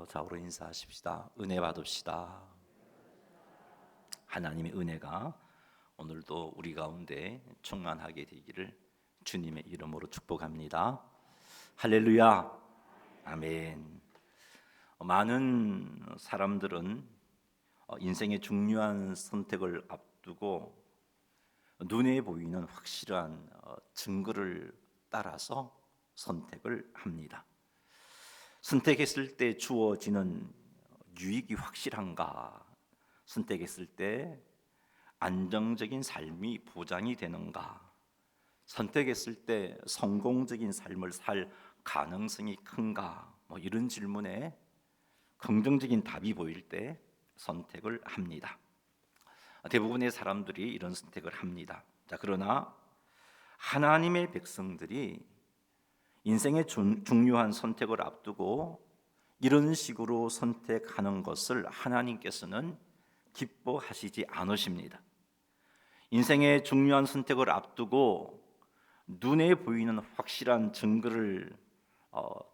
좌우로 인사하십시다. 은혜 받읍시다. 하나님의 은혜가 오늘도 우리 가운데 충만하게 되기를 주님의 이름으로 축복합니다. 할렐루야. 아멘. 많은 사람들은 인생의 중요한 선택을 앞두고 눈에 보이는 확실한 증거를 따라서 선택을 합니다. 선택했을 때 주어지는 유익이 확실한가? 선택했을 때 안정적인 삶이 보장이 되는가? 선택했을 때 성공적인 삶을 살 가능성이 큰가? 이런 질문에 긍정적인 답이 보일 때 선택을 합니다. 대부분의 사람들이 이런 선택을 합니다. 그러나 하나님의 백성들이 인생의 중요한 선택을 앞두고 이런 식으로 선택하는 것을 하나님께서는 기뻐하시지 않으십니다. 인생의 중요한 선택을 앞두고 눈에 보이는 확실한 증거를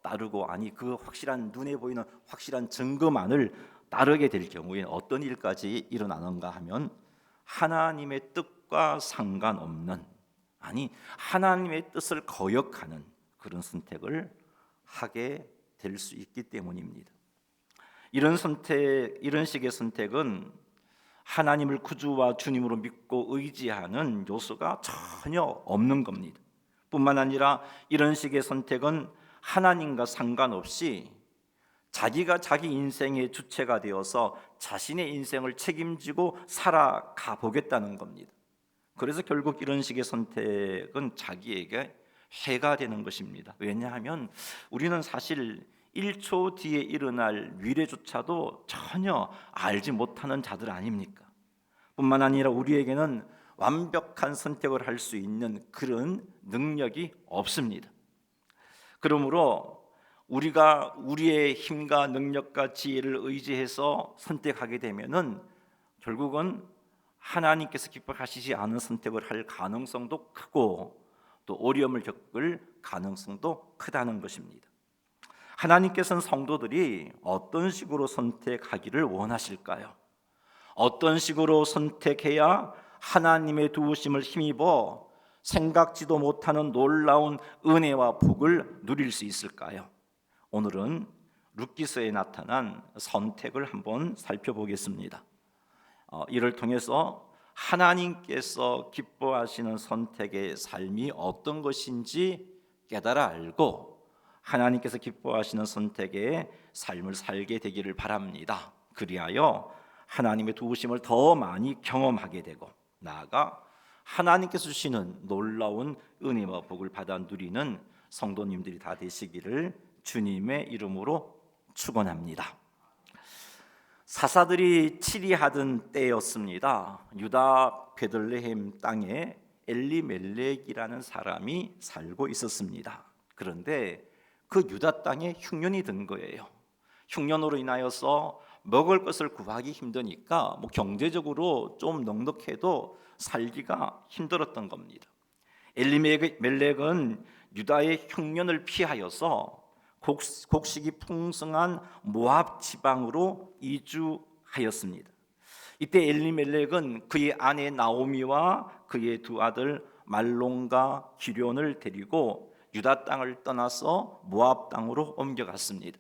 따르고 그 확실한 눈에 보이는 확실한 증거만을 따르게 될 경우에 어떤 일까지 일어나는가 하면 하나님의 뜻과 상관없는 하나님의 뜻을 거역하는 그런 선택을 하게 될 수 있기 때문입니다. 이런 식의 선택은 하나님을 구주와 주님으로 믿고 의지하는 요소가 전혀 없는 겁니다. 뿐만 아니라 이런 식의 선택은 하나님과 상관없이 자기가 자기 인생의 주체가 되어서 자신의 인생을 책임지고 살아가 보겠다는 겁니다. 그래서 결국 이런 식의 선택은 자기에게 해가 되는 것입니다. 왜냐하면 우리는 사실 1초 뒤에 일어날 미래조차도 전혀 알지 못하는 자들 아닙니까? 뿐만 아니라 우리에게는 완벽한 선택을 할 수 있는 그런 능력이 없습니다. 그러므로 우리가 우리의 힘과 능력과 지혜를 의지해서 선택하게 되면은 결국은 하나님께서 기뻐하시지 않은 선택을 할 가능성도 크고 또 어려움을 겪을 가능성도 크다는 것입니다. 하나님께서는 성도들이 어떤 식으로 선택하기를 원하실까요? 어떤 식으로 선택해야 하나님의 도우심을 힘입어 생각지도 못하는 놀라운 은혜와 복을 누릴 수 있을까요? 오늘은 룻기서에 나타난 선택을 한번 살펴보겠습니다. 이를 통해서 하나님께서 기뻐하시는 선택의 삶이 어떤 것인지 깨달아 알고 하나님께서 기뻐하시는 선택의 삶을 살게 되기를 바랍니다. 그리하여 하나님의 도우심을 더 많이 경험하게 되고 나아가 하나님께서 주시는 놀라운 은혜와 복을 받아 누리는 성도님들이 다 되시기를 주님의 이름으로 축원합니다. 사사들이 치리하던 때였습니다. 유다 베들레헴 땅에 엘리멜렉이라는 사람이 살고 있었습니다. 그런데 그 유다 땅에 흉년이 든 거예요. 흉년으로 인하여서 먹을 것을 구하기 힘드니까 경제적으로 좀 넉넉해도 살기가 힘들었던 겁니다. 엘리멜렉은 유다의 흉년을 피하여서 곡식이 풍성한 모압 지방으로 이주하였습니다. 이때 엘리멜렉은 그의 아내 나오미와 그의 두 아들 말론과 기럨을 데리고 유다 땅을 떠나서 모압 땅으로 옮겨갔습니다.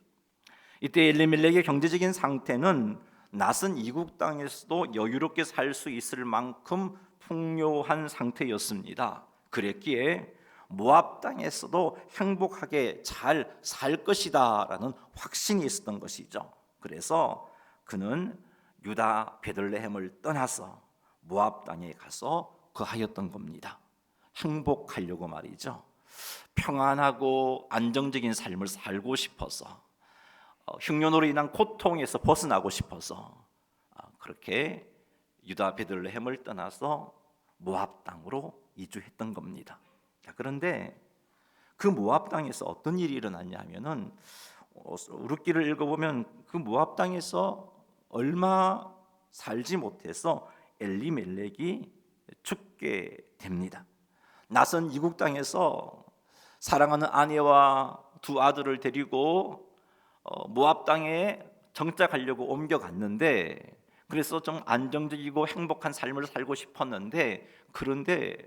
이때 엘리멜렉의 경제적인 상태는 낯선 이국 땅에서도 여유롭게 살 수 있을 만큼 풍요한 상태였습니다. 그랬기에 모압 땅에서도 행복하게 잘 살 것이다라는 확신이 있었던 것이죠. 그래서 그는 유다 베들레헴을 떠나서 모압 땅에 가서 거하였던 겁니다. 행복하려고 말이죠. 평안하고 안정적인 삶을 살고 싶어서 흉년으로 인한 고통에서 벗어나고 싶어서 그렇게 유다 베들레헴을 떠나서 모압 땅으로 이주했던 겁니다. 그런데 그 모압 땅에서 어떤 일이 일어났냐면은 룻기를 읽어보면 그 모압 땅에서 얼마 살지 못해서 엘리멜렉이 죽게 됩니다. 낯선 이국 땅에서 사랑하는 아내와 두 아들을 데리고 모압 땅에 정착하려고 옮겨갔는데, 그래서 좀 안정적이고 행복한 삶을 살고 싶었는데, 그런데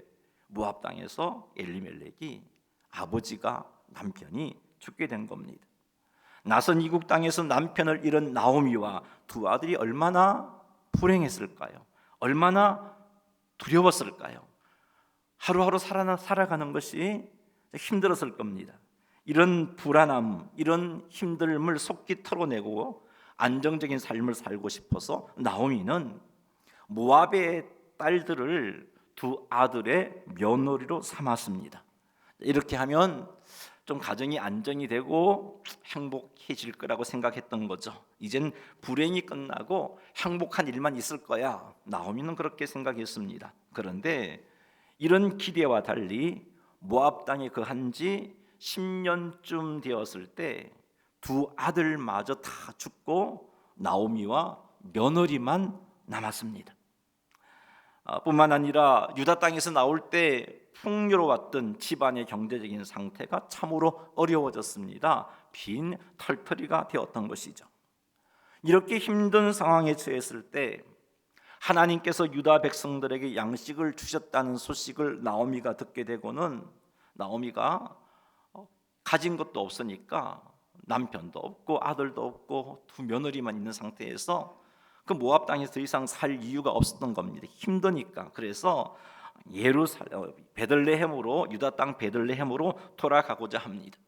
모압 땅에서 엘리멜렉이 아버지가 남편이 죽게 된 겁니다. 낯선 이국 땅에서 남편을 잃은 나오미와 두 아들이 얼마나 불행했을까요? 얼마나 두려웠을까요? 하루하루 살아가는 것이 힘들었을 겁니다. 이런 불안함, 이런 힘듦을 속히 털어내고 안정적인 삶을 살고 싶어서 나오미는 모압의 딸들을 두 아들의 며느리로 삼았습니다. 이렇게 하면 좀 가정이 안정이 되고 행복해질 거라고 생각했던 거죠. 이젠 불행이 끝나고 행복한 일만 있을 거야. 나오미는 그렇게 생각했습니다. 그런데 이런 기대와 달리 모압 땅에 거한 지 10년쯤 되었을 때 두 아들마저 다 죽고 나오미와 며느리만 남았습니다. 뿐만 아니라 유다 땅에서 나올 때 풍요로웠던 집안의 경제적인 상태가 참으로 어려워졌습니다. 빈 털터리가 되었던 것이죠. 이렇게 힘든 상황에 처했을 때 하나님께서 유다 백성들에게 양식을 주셨다는 소식을 나오미가 듣게 되고는, 나오미가 가진 것도 없으니까 남편도 없고 아들도 없고 두 며느리만 있는 상태에서 그 모압 땅에서 더 이상 살 이유가 없었던 겁니다. 힘드니까. 그래서 베들레헴으로, 유다 땅 베들레헴으로 돌아가고자 합니다.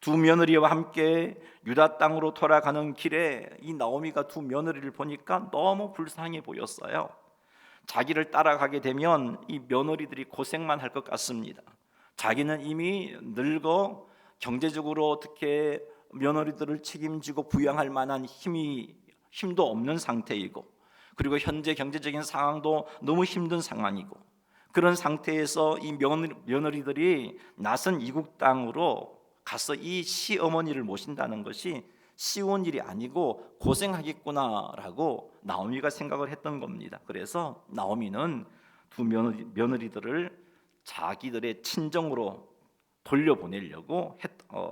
두 며느리와 함께 유다 땅으로 돌아가는 길에 이 나오미가 두 며느리를 보니까 너무 불쌍해 보였어요. 자기를 따라가게 되면 이 며느리들이 고생만 할 것 같습니다. 자기는 이미 늙어 경제적으로 어떻게 며느리들을 책임지고 부양할 만한 힘도 없는 상태이고, 그리고 현재 경제적인 상황도 너무 힘든 상황이고, 그런 상태에서 이 며느리들이 낯선 이국 땅으로 가서 이 시어머니를 모신다는 것이 쉬운 일이 아니고 고생하겠구나라고 나오미가 생각을 했던 겁니다. 그래서 나오미는 두 며느리들을 자기들의 친정으로 돌려보내려고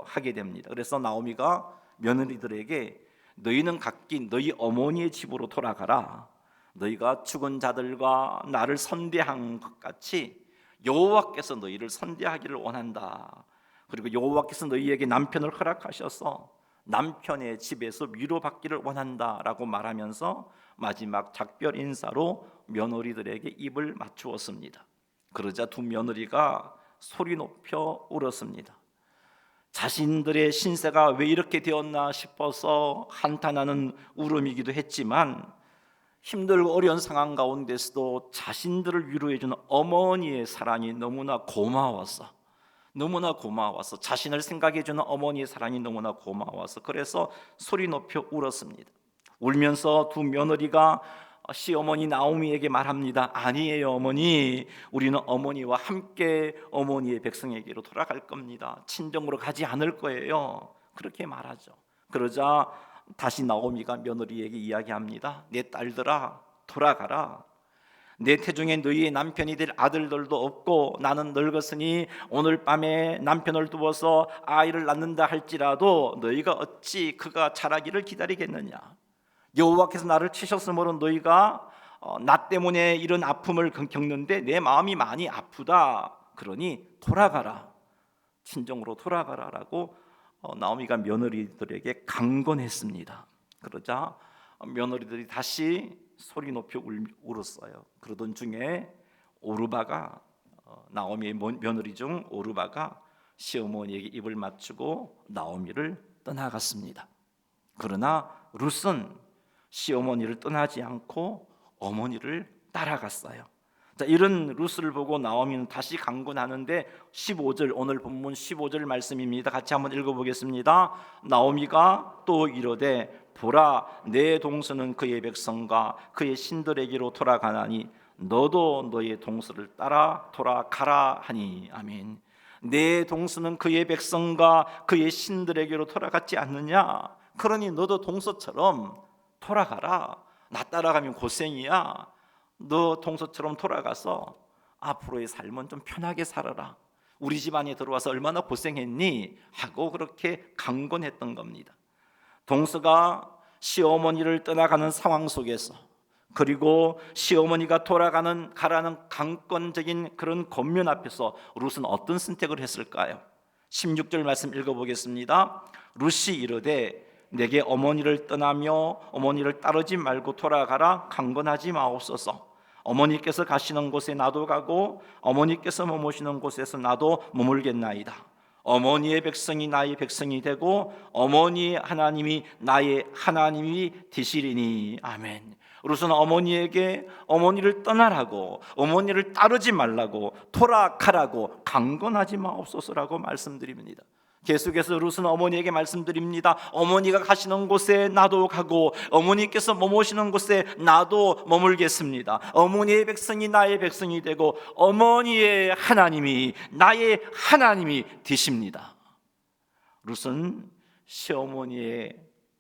하게 됩니다. 그래서 나오미가 며느리들에게 너희는 각기 너희 어머니의 집으로 돌아가라. 너희가 죽은 자들과 나를 선대한 것 같이 여호와께서 너희를 선대하기를 원한다. 그리고 여호와께서 너희에게 남편을 허락하셔서 남편의 집에서 위로받기를 원한다라고 말하면서 마지막 작별 인사로 며느리들에게 입을 맞추었습니다. 그러자 두 며느리가 소리 높여 울었습니다. 자신들의 신세가 왜 이렇게 되었나 싶어서 한탄하는 울음이기도 했지만, 힘들고 어려운 상황 가운데서도 자신들을 위로해주는 어머니의 사랑이 너무나 고마워서 자신을 생각해주는 어머니의 사랑이 너무나 고마워서 그래서 소리 높여 울었습니다. 울면서 두 며느리가 시어머니 나오미에게 말합니다. 아니에요 어머니, 우리는 어머니와 함께 어머니의 백성에게로 돌아갈 겁니다. 친정으로 가지 않을 거예요. 그렇게 말하죠. 그러자 다시 나오미가 며느리에게 이야기합니다. 내 딸들아 돌아가라. 내 태중에 너희의 남편이 될 아들들도 없고 나는 늙었으니 오늘 밤에 남편을 두어서 아이를 낳는다 할지라도 너희가 어찌 그가 자라기를 기다리겠느냐. 여호와께서 나를 치셨으므로 너희가 나 때문에 이런 아픔을 겪는데 내 마음이 많이 아프다. 그러니 돌아가라, 친정으로 돌아가라라고 나오미가 며느리들에게 강권했습니다. 그러자 며느리들이 다시 소리 높여 울었어요. 그러던 중에 오르바가, 나오미의 며느리 중 오르바가 시어머니에게 입을 맞추고 나오미를 떠나갔습니다. 그러나 룻은 시어머니를 떠나지 않고 어머니를 따라갔어요. 자, 이런 룻을 보고 나오미는 다시 강권하는데 15절, 오늘 본문 15절 말씀입니다. 같이 한번 읽어보겠습니다. 나오미가 또 이르되 보라, 내 동서는 그의 백성과 그의 신들에게로 돌아가나니 너도 너의 동서를 따라 돌아가라 하니. 아멘. 내 동서는 그의 백성과 그의 신들에게로 돌아갔지 않느냐. 그러니 너도 동서처럼 돌아가라. 나 따라가면 고생이야. 너 동서처럼 돌아가서 앞으로의 삶은 좀 편하게 살아라. 우리 집안에 들어와서 얼마나 고생했니? 하고 그렇게 강권했던 겁니다. 동서가 시어머니를 떠나가는 상황 속에서, 그리고 시어머니가 가라는 강권적인 그런 권면 앞에서 룻은 어떤 선택을 했을까요? 16절 말씀 읽어보겠습니다. 룻이 이르되 내게 어머니를 떠나며 어머니를 따르지 말고 돌아가라. 강권하지 마옵소서. 어머니께서 가시는 곳에 나도 가고 어머니께서 머무시는 곳에서 나도 머물겠나이다. 어머니의 백성이 나의 백성이 되고 어머니의 하나님이 나의 하나님이 되시리니. 아멘. 룻은 어머니에게 어머니를 떠나라고, 어머니를 따르지 말라고, 돌아가라고, 강권하지 마옵소서라고 말씀드립니다. 계속해서 룻은 어머니에게 말씀드립니다. 어머니가 가시는 곳에 나도 가고 어머니께서 머무시는 곳에 나도 머물겠습니다. 어머니의 백성이 나의 백성이 되고 어머니의 하나님이 나의 하나님이 되십니다. 룻은 시어머니의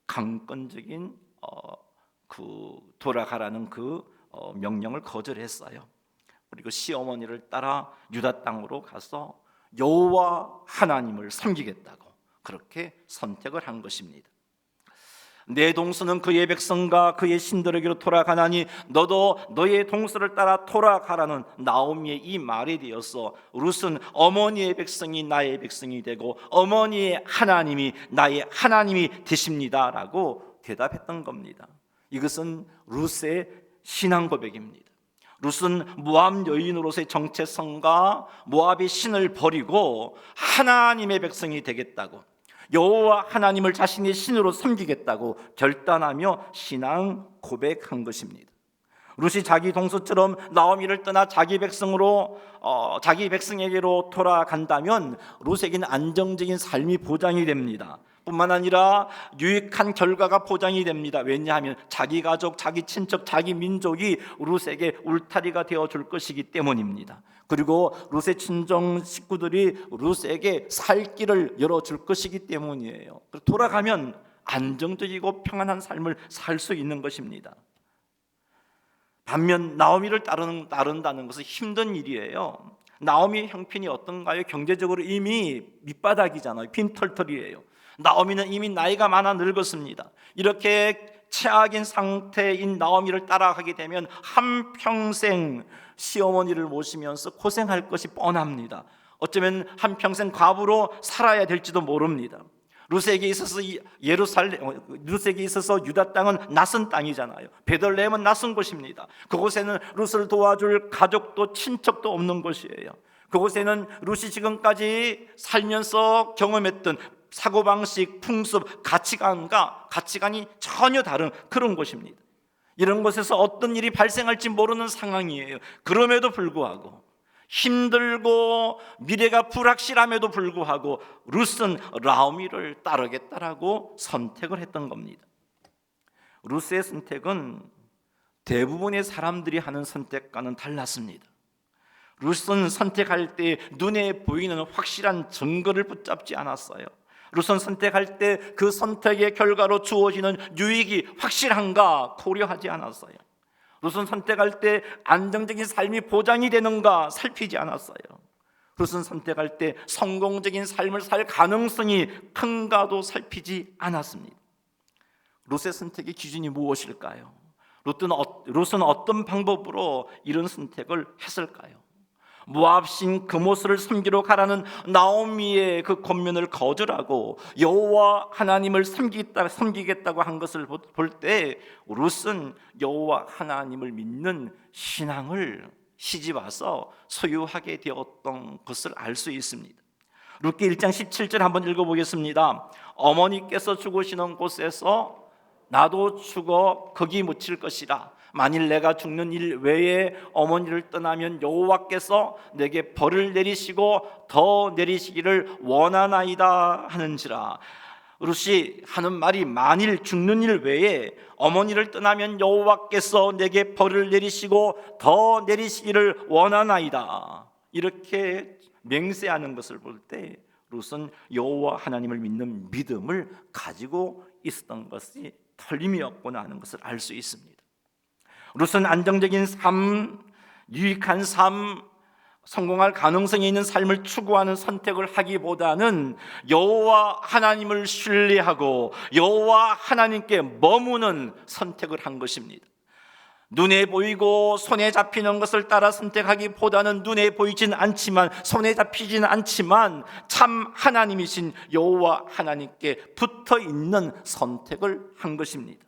강권적인 돌아가라는 명령을 거절했어요. 그리고 시어머니를 따라 유다 땅으로 가서 여호와 하나님을 섬기겠다고 그렇게 선택을 한 것입니다. 내 동서는 그의 백성과 그의 신들에게로 돌아가나니 너도 너의 동서를 따라 돌아가라는 나오미의 이 말에 대해서 룻은 어머니의 백성이 나의 백성이 되고 어머니의 하나님이 나의 하나님이 되십니다라고 대답했던 겁니다. 이것은 룻의 신앙 고백입니다. 룻은 모압 여인으로서의 정체성과 모압의 신을 버리고 하나님의 백성이 되겠다고, 여호와 하나님을 자신의 신으로 섬기겠다고 결단하며 신앙 고백한 것입니다. 룻이 자기 동서처럼 나오미를 떠나 자기 백성에게로 돌아간다면 룻에게는 안정적인 삶이 보장이 됩니다. 뿐만 아니라 유익한 결과가 보장이 됩니다. 왜냐하면 자기 가족, 자기 친척, 자기 민족이 룻에게 울타리가 되어줄 것이기 때문입니다. 그리고 룻의 친정 식구들이 룻에게 살 길을 열어줄 것이기 때문이에요. 돌아가면 안정적이고 평안한 삶을 살 수 있는 것입니다. 반면 나오미를 따른다는 것은 힘든 일이에요. 나오미의 형편이 어떤가요? 경제적으로 이미 밑바닥이잖아요. 빈털털이에요. 나오미는 이미 나이가 많아 늙었습니다. 이렇게 최악인 상태인 나오미를 따라가게 되면 한평생 시어머니를 모시면서 고생할 것이 뻔합니다. 어쩌면 한평생 과부로 살아야 될지도 모릅니다. 룻에게 있어서 룻에게 있어서 유다 땅은 낯선 땅이잖아요. 베들레헴은 낯선 곳입니다. 그곳에는 룻을 도와줄 가족도 친척도 없는 곳이에요. 그곳에는 룻이 지금까지 살면서 경험했던 사고방식, 풍습, 가치관이 전혀 다른 그런 곳입니다. 이런 곳에서 어떤 일이 발생할지 모르는 상황이에요. 그럼에도 불구하고 힘들고 미래가 불확실함에도 불구하고 룻은 나오미를 따르겠다라고 선택을 했던 겁니다. 룻의 선택은 대부분의 사람들이 하는 선택과는 달랐습니다. 룻은 선택할 때 눈에 보이는 확실한 증거를 붙잡지 않았어요. 룻은 선택할 때 그 선택의 결과로 주어지는 유익이 확실한가 고려하지 않았어요. 룻은 선택할 때 안정적인 삶이 보장이 되는가 살피지 않았어요. 룻은 선택할 때 성공적인 삶을 살 가능성이 큰가도 살피지 않았습니다. 룻의 선택의 기준이 무엇일까요? 룻은 어떤 방법으로 이런 선택을 했을까요? 모압신 그모스를 섬기러 가라는 나오미의 그 권면을 거절하고 여호와 하나님을 섬기겠다고 한 것을 볼 때 룻은 여호와 하나님을 믿는 신앙을 시집와서 소유하게 되었던 것을 알 수 있습니다. 룻기 1장 17절 한번 읽어보겠습니다. 어머니께서 죽으시는 곳에서 나도 죽어 거기 묻힐 것이라. 만일 내가 죽는 일 외에 어머니를 떠나면 여호와께서 내게 벌을 내리시고 더 내리시기를 원하나이다 하는지라. 룻이 하는 말이 만일 죽는 일 외에 어머니를 떠나면 여호와께서 내게 벌을 내리시고 더 내리시기를 원하나이다, 이렇게 맹세하는 것을 볼 때 룻은 여호와 하나님을 믿는 믿음을 가지고 있었던 것이 틀림이 없구나 하는 것을 알 수 있습니다. 룻은 안정적인 삶, 유익한 삶, 성공할 가능성이 있는 삶을 추구하는 선택을 하기보다는 여호와 하나님을 신뢰하고 여호와 하나님께 머무는 선택을 한 것입니다. 눈에 보이고 손에 잡히는 것을 따라 선택하기보다는 눈에 보이진 않지만 손에 잡히지는 않지만 참 하나님이신 여호와 하나님께 붙어 있는 선택을 한 것입니다.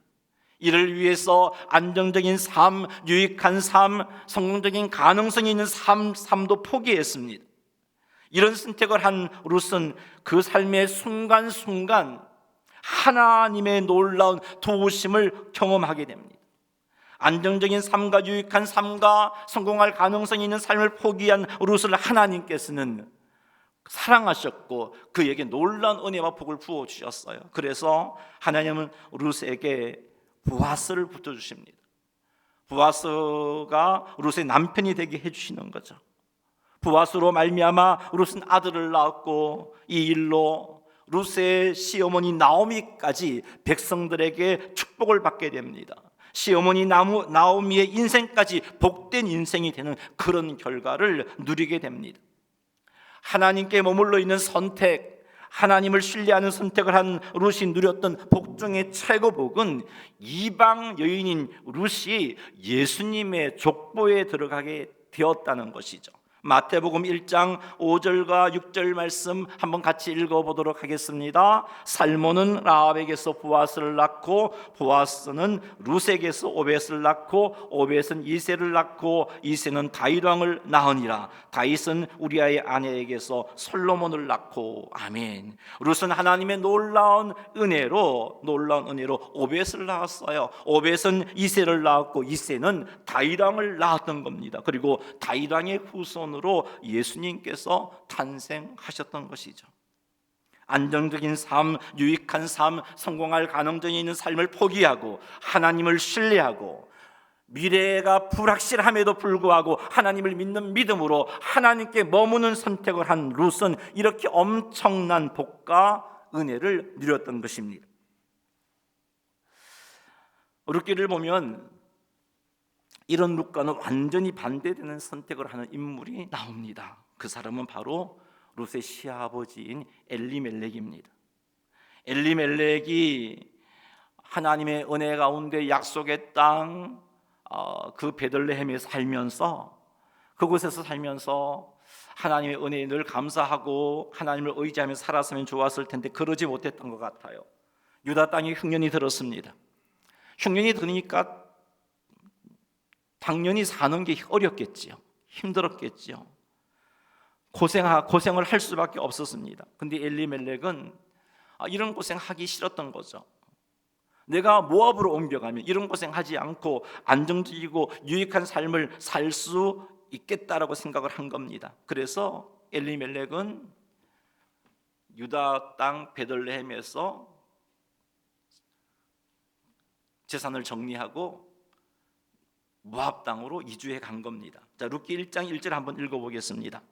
이를 위해서 안정적인 삶, 유익한 삶, 성공적인 가능성이 있는 삶도 포기했습니다. 이런 선택을 한 룻은 그 삶의 순간순간 하나님의 놀라운 도우심을 경험하게 됩니다. 안정적인 삶과 유익한 삶과 성공할 가능성이 있는 삶을 포기한 룻을 하나님께서는 사랑하셨고 그에게 놀라운 은혜와 복을 부어주셨어요. 그래서 하나님은 룻에게 보아스를 붙여주십니다. 보아스가 룻의 남편이 되게 해주시는 거죠. 보아스로 말미암아 룻은 아들을 낳았고 이 일로 룻의 시어머니 나오미까지 백성들에게 축복을 받게 됩니다. 시어머니 나오미의 인생까지 복된 인생이 되는 그런 결과를 누리게 됩니다. 하나님께 머물러 있는 선택, 하나님을 신뢰하는 선택을 한 룻이 누렸던 복 중의 최고 복은 이방 여인인 룻이 예수님의 족보에 들어가게 되었다는 것이죠. 마태복음 1장 5절과 6절 말씀 한번 같이 읽어보도록 하겠습니다. 살몬은 라합에게서 보아스를 낳고 보아스는 룻에게서 오벳을 낳고 오벳은 이새를 낳고 이새는 다윗 왕을 낳으니라. 다윗은 우리아의 아내에게서 솔로몬을 낳고. 아멘. 룻은 하나님의 놀라운 은혜로 오벳을 낳았어요. 오벳은 이새를 낳았고 이새는 다윗 왕을 낳았던 겁니다. 그리고 다윗 왕의 후손으로 예수님께서 탄생하셨던 것이죠. 안정적인 삶, 유익한 삶, 성공할 가능성이 있는 삶을 포기하고 하나님을 신뢰하고 미래가 불확실함에도 불구하고 하나님을 믿는 믿음으로 하나님께 머무는 선택을 한 룻은 이렇게 엄청난 복과 은혜를 누렸던 것입니다. 룻기를 보면 이런 룻과는 완전히 반대되는 선택을 하는 인물이 나옵니다. 그 사람은 바로 룻의 시아버지인 엘리멜렉입니다. 엘리멜렉이 하나님의 은혜 가운데 약속의 땅, 그 베들레헴에 살면서 그곳에서 살면서 하나님의 은혜에 늘 감사하고 하나님을 의지하며 살았으면 좋았을 텐데 그러지 못했던 것 같아요. 유다 땅에 흉년이 들었습니다. 흉년이 드니까 당연히 사는 게 어렵겠지요. 힘들었겠지요. 고생을 할 수밖에 없었습니다. 근데 엘리멜렉은 이런 고생하기 싫었던 거죠. 내가 모압으로 옮겨가면 이런 고생하지 않고 안정적이고 유익한 삶을 살 수 있겠다라고 생각을 한 겁니다. 그래서 엘리멜렉은 유다 땅 베들레헴에서 재산을 정리하고 모압 땅으로 이주해 간 겁니다. 자, 룻기 1장 1절 한번 읽어보겠습니다.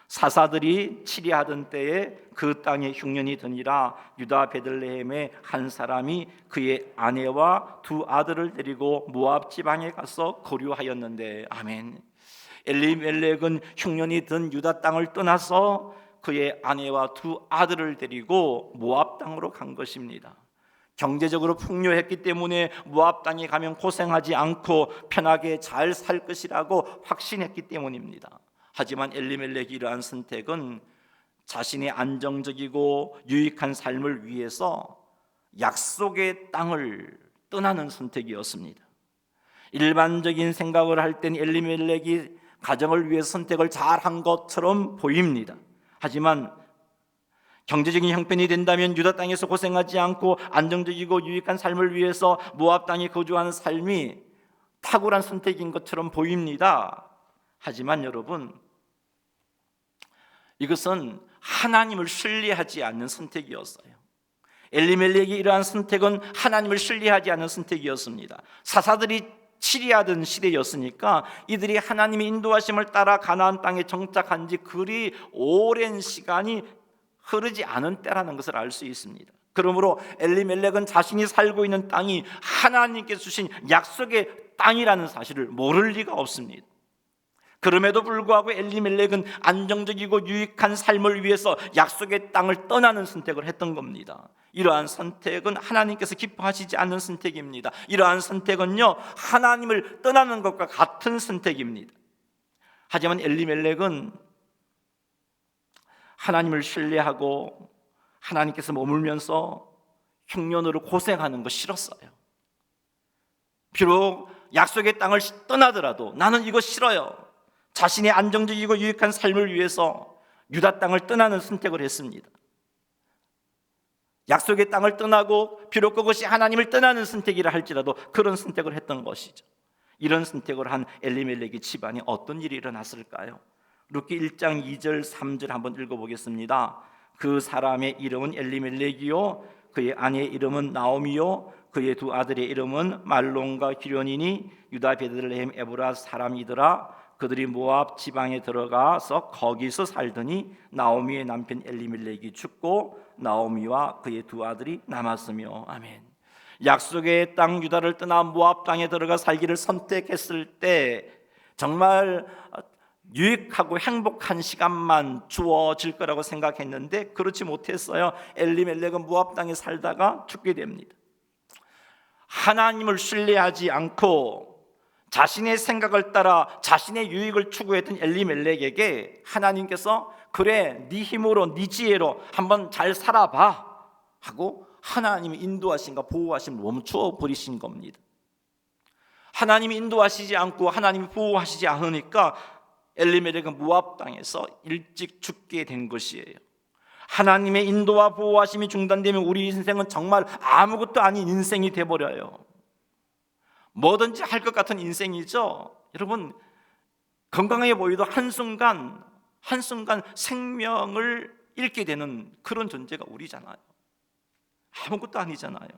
사사들이 치리하던 때에 그 땅에 흉년이 드니라. 유다 베들레헴의 한 사람이 그의 아내와 두 아들을 데리고 모압 지방에 가서 거류하였는데. 아멘. 엘리멜렉은 흉년이 든 유다 땅을 떠나서 그의 아내와 두 아들을 데리고 모압 땅으로 간 것입니다. 경제적으로 풍요했기 때문에 모압 땅에 가면 고생하지 않고 편하게 잘 살 것이라고 확신했기 때문입니다. 하지만 엘리멜렉이 이러한 선택은 자신의 안정적이고 유익한 삶을 위해서 약속의 땅을 떠나는 선택이었습니다. 일반적인 생각을 할 땐 엘리멜렉이 가정을 위해 선택을 잘한 것처럼 보입니다. 하지만 경제적인 형편이 된다면 유다 땅에서 고생하지 않고 안정적이고 유익한 삶을 위해서 모압 땅에 거주하는 삶이 탁월한 선택인 것처럼 보입니다. 하지만 여러분, 이것은 하나님을 신뢰하지 않는 선택이었어요. 엘리멜렉이 이러한 선택은 하나님을 신뢰하지 않는 선택이었습니다. 사사들이 치리하던 시대였으니까 이들이 하나님의 인도하심을 따라 가나안 땅에 정착한 지 그리 오랜 시간이 흐르지 않은 때라는 것을 알 수 있습니다. 그러므로 엘리멜렉은 자신이 살고 있는 땅이 하나님께서 주신 약속의 땅이라는 사실을 모를 리가 없습니다. 그럼에도 불구하고 엘리멜렉은 안정적이고 유익한 삶을 위해서 약속의 땅을 떠나는 선택을 했던 겁니다. 이러한 선택은 하나님께서 기뻐하시지 않는 선택입니다. 이러한 선택은요, 하나님을 떠나는 것과 같은 선택입니다. 하지만 엘리멜렉은 하나님을 신뢰하고 하나님께서 머물면서 흉년으로 고생하는 거 싫었어요. 비록 약속의 땅을 떠나더라도 나는 이거 싫어요. 자신의 안정적이고 유익한 삶을 위해서 유다 땅을 떠나는 선택을 했습니다. 약속의 땅을 떠나고 비록 그것이 하나님을 떠나는 선택이라 할지라도 그런 선택을 했던 것이죠. 이런 선택을 한 엘리멜렉의 집안에 어떤 일이 일어났을까요? 룻기 1장 2절 3절 한번 읽어보겠습니다. 그 사람의 이름은 엘리멜렉이요 그의 아내의 이름은 나오미요 그의 두 아들의 이름은 말론과 기련이니 유다 베들레헴 에브라 사람이더라. 그들이 모압 지방에 들어가서 거기서 살더니 나오미의 남편 엘리멜렉이 죽고 나오미와 그의 두 아들이 남았으며. 아멘. 약속의 땅 유다를 떠나 모압 땅에 들어가 살기를 선택했을 때 정말 유익하고 행복한 시간만 주어질 거라고 생각했는데 그렇지 못했어요. 엘리멜렉은 모압 땅에 살다가 죽게 됩니다. 하나님을 신뢰하지 않고 자신의 생각을 따라 자신의 유익을 추구했던 엘리멜렉에게 하나님께서 그래 네 힘으로 네 지혜로 한번 잘 살아봐 하고 하나님이 인도하심과 보호하심을 멈추어 버리신 겁니다. 하나님이 인도하시지 않고 하나님이 보호하시지 않으니까 엘리멜렉은 모압 땅에서 일찍 죽게 된 것이에요. 하나님의 인도와 보호하심이 중단되면 우리 인생은 정말 아무것도 아닌 인생이 돼버려요. 뭐든지 할 것 같은 인생이죠. 여러분, 건강해 보이도 한순간 생명을 잃게 되는 그런 존재가 우리잖아요. 아무것도 아니잖아요.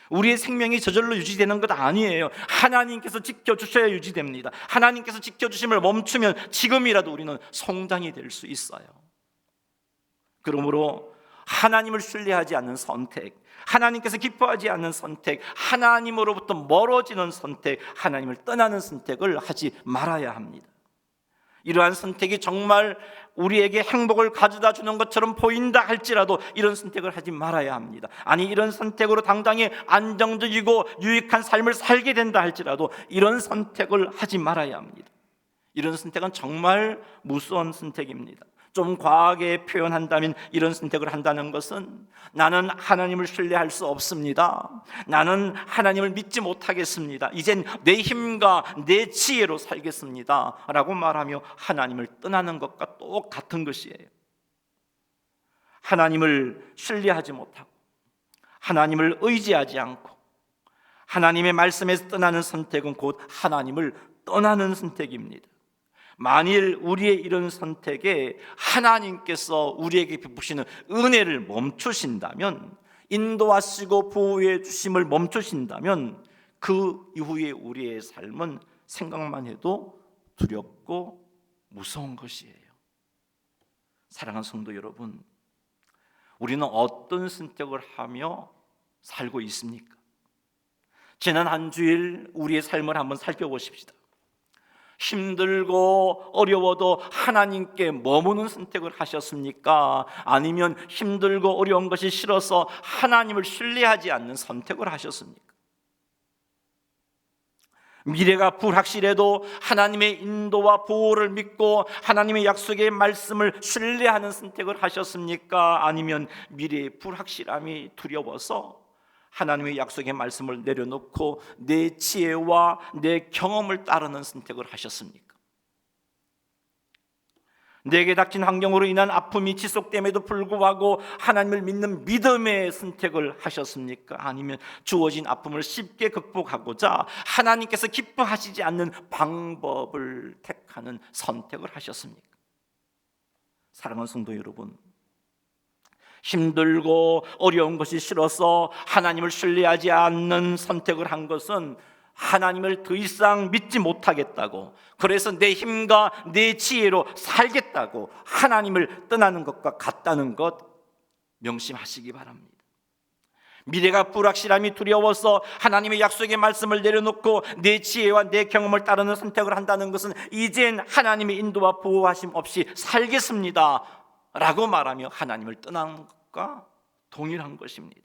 우리의 생명이 저절로 유지되는 것 아니에요. 하나님께서 지켜주셔야 유지됩니다. 하나님께서 지켜주심을 멈추면 지금이라도 우리는 송장이 될 수 있어요. 그러므로 하나님을 신뢰하지 않는 선택, 하나님께서 기뻐하지 않는 선택, 하나님으로부터 멀어지는 선택, 하나님을 떠나는 선택을 하지 말아야 합니다. 이러한 선택이 정말 우리에게 행복을 가져다 주는 것처럼 보인다 할지라도 이런 선택을 하지 말아야 합니다. 아니, 이런 선택으로 당장에 안정적이고 유익한 삶을 살게 된다 할지라도 이런 선택을 하지 말아야 합니다. 이런 선택은 정말 무서운 선택입니다. 좀 과하게 표현한다면 이런 선택을 한다는 것은 나는 하나님을 신뢰할 수 없습니다. 나는 하나님을 믿지 못하겠습니다. 이젠 내 힘과 내 지혜로 살겠습니다 라고 말하며 하나님을 떠나는 것과 똑같은 것이에요. 하나님을 신뢰하지 못하고 하나님을 의지하지 않고 하나님의 말씀에서 떠나는 선택은 곧 하나님을 떠나는 선택입니다. 만일 우리의 이런 선택에 하나님께서 우리에게 베푸시는 은혜를 멈추신다면, 인도하시고 보호해 주심을 멈추신다면 그 이후에 우리의 삶은 생각만 해도 두렵고 무서운 것이에요. 사랑하는 성도 여러분, 우리는 어떤 선택을 하며 살고 있습니까? 지난 한 주일 우리의 삶을 한번 살펴보십시다. 힘들고 어려워도 하나님께 머무는 선택을 하셨습니까? 아니면 힘들고 어려운 것이 싫어서 하나님을 신뢰하지 않는 선택을 하셨습니까? 미래가 불확실해도 하나님의 인도와 보호를 믿고 하나님의 약속의 말씀을 신뢰하는 선택을 하셨습니까? 아니면 미래의 불확실함이 두려워서 하나님의 약속의 말씀을 내려놓고 내 지혜와 내 경험을 따르는 선택을 하셨습니까? 내게 닥친 환경으로 인한 아픔이 지속됨에도 불구하고 하나님을 믿는 믿음의 선택을 하셨습니까? 아니면 주어진 아픔을 쉽게 극복하고자 하나님께서 기뻐하시지 않는 방법을 택하는 선택을 하셨습니까? 사랑하는 성도 여러분, 힘들고 어려운 것이 싫어서 하나님을 신뢰하지 않는 선택을 한 것은 하나님을 더 이상 믿지 못하겠다고, 그래서 내 힘과 내 지혜로 살겠다고 하나님을 떠나는 것과 같다는 것 명심하시기 바랍니다. 미래가 불확실함이 두려워서 하나님의 약속의 말씀을 내려놓고 내 지혜와 내 경험을 따르는 선택을 한다는 것은 이젠 하나님의 인도와 보호하심 없이 살겠습니다 라고 말하며 하나님을 떠나는 것과 동일한 것입니다.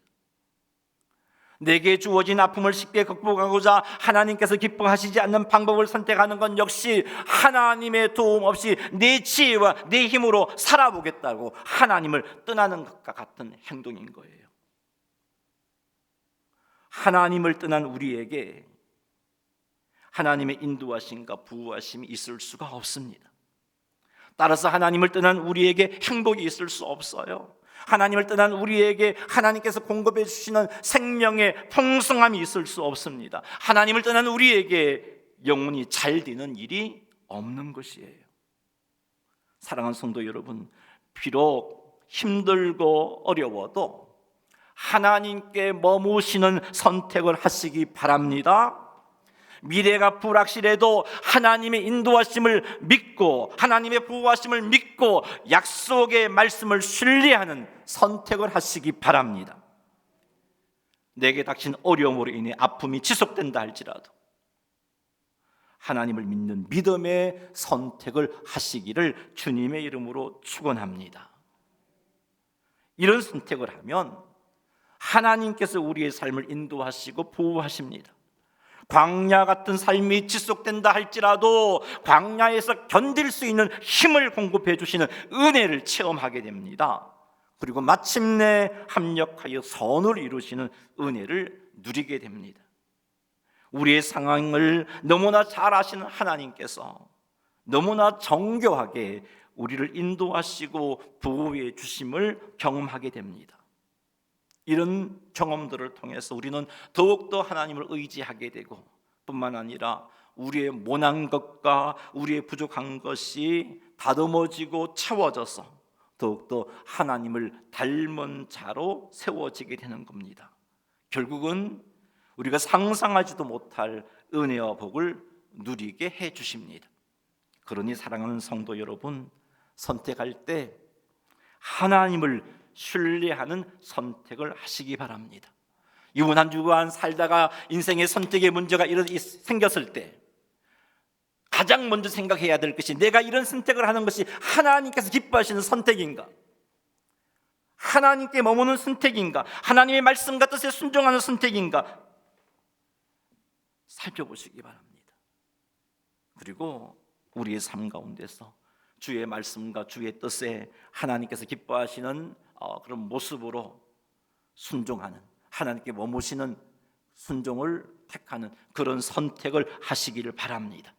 내게 주어진 아픔을 쉽게 극복하고자 하나님께서 기뻐하시지 않는 방법을 선택하는 건 역시 하나님의 도움 없이 내 지혜와 내 힘으로 살아보겠다고 하나님을 떠나는 것과 같은 행동인 거예요. 하나님을 떠난 우리에게 하나님의 인도하심과 보호하심이 있을 수가 없습니다. 따라서 하나님을 떠난 우리에게 행복이 있을 수 없어요. 하나님을 떠난 우리에게 하나님께서 공급해 주시는 생명의 풍성함이 있을 수 없습니다. 하나님을 떠난 우리에게 영혼이 잘 되는 일이 없는 것이에요. 사랑하는 성도 여러분, 비록 힘들고 어려워도 하나님께 머무시는 선택을 하시기 바랍니다. 미래가 불확실해도 하나님의 인도하심을 믿고 하나님의 보호하심을 믿고 약속의 말씀을 신뢰하는 선택을 하시기 바랍니다. 내게 닥친 어려움으로 인해 아픔이 지속된다 할지라도 하나님을 믿는 믿음의 선택을 하시기를 주님의 이름으로 축원합니다. 이런 선택을 하면 하나님께서 우리의 삶을 인도하시고 보호하십니다. 광야 같은 삶이 지속된다 할지라도 광야에서 견딜 수 있는 힘을 공급해 주시는 은혜를 체험하게 됩니다. 그리고 마침내 합력하여 선을 이루시는 은혜를 누리게 됩니다. 우리의 상황을 너무나 잘 아시는 하나님께서 너무나 정교하게 우리를 인도하시고 보호해 주심을 경험하게 됩니다. 이런 경험들을 통해서 우리는 더욱더 하나님을 의지하게 되고 뿐만 아니라 우리의 모난 것과 우리의 부족한 것이 다듬어지고 채워져서 더욱더 하나님을 닮은 자로 세워지게 되는 겁니다. 결국은 우리가 상상하지도 못할 은혜와 복을 누리게 해 주십니다. 그러니 사랑하는 성도 여러분, 선택할 때 하나님을 신뢰하는 선택을 하시기 바랍니다. 이번 한 주간 살다가 인생의 선택의 문제가 생겼을 때 가장 먼저 생각해야 될 것이 내가 이런 선택을 하는 것이 하나님께서 기뻐하시는 선택인가? 하나님께 머무는 선택인가? 하나님의 말씀과 뜻에 순종하는 선택인가? 살펴보시기 바랍니다. 그리고 우리의 삶 가운데서 주의 말씀과 주의 뜻에 하나님께서 기뻐하시는 그런 모습으로 순종하는, 하나님께 머무시는 순종을 택하는 그런 선택을 하시기를 바랍니다.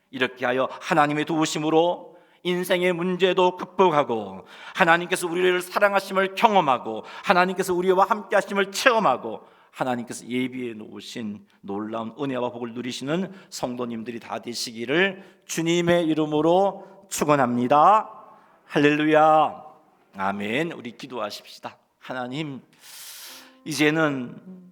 이렇게 하여 하나님의 도우심으로 인생의 문제도 극복하고 하나님께서 우리를 사랑하심을 경험하고 하나님께서 우리와 함께 하심을 체험하고 하나님께서 예비해 놓으신 놀라운 은혜와 복을 누리시는 성도님들이 다 되시기를 주님의 이름으로 축원합니다. 할렐루야. 아멘. 우리 기도하십시다. 하나님, 이제는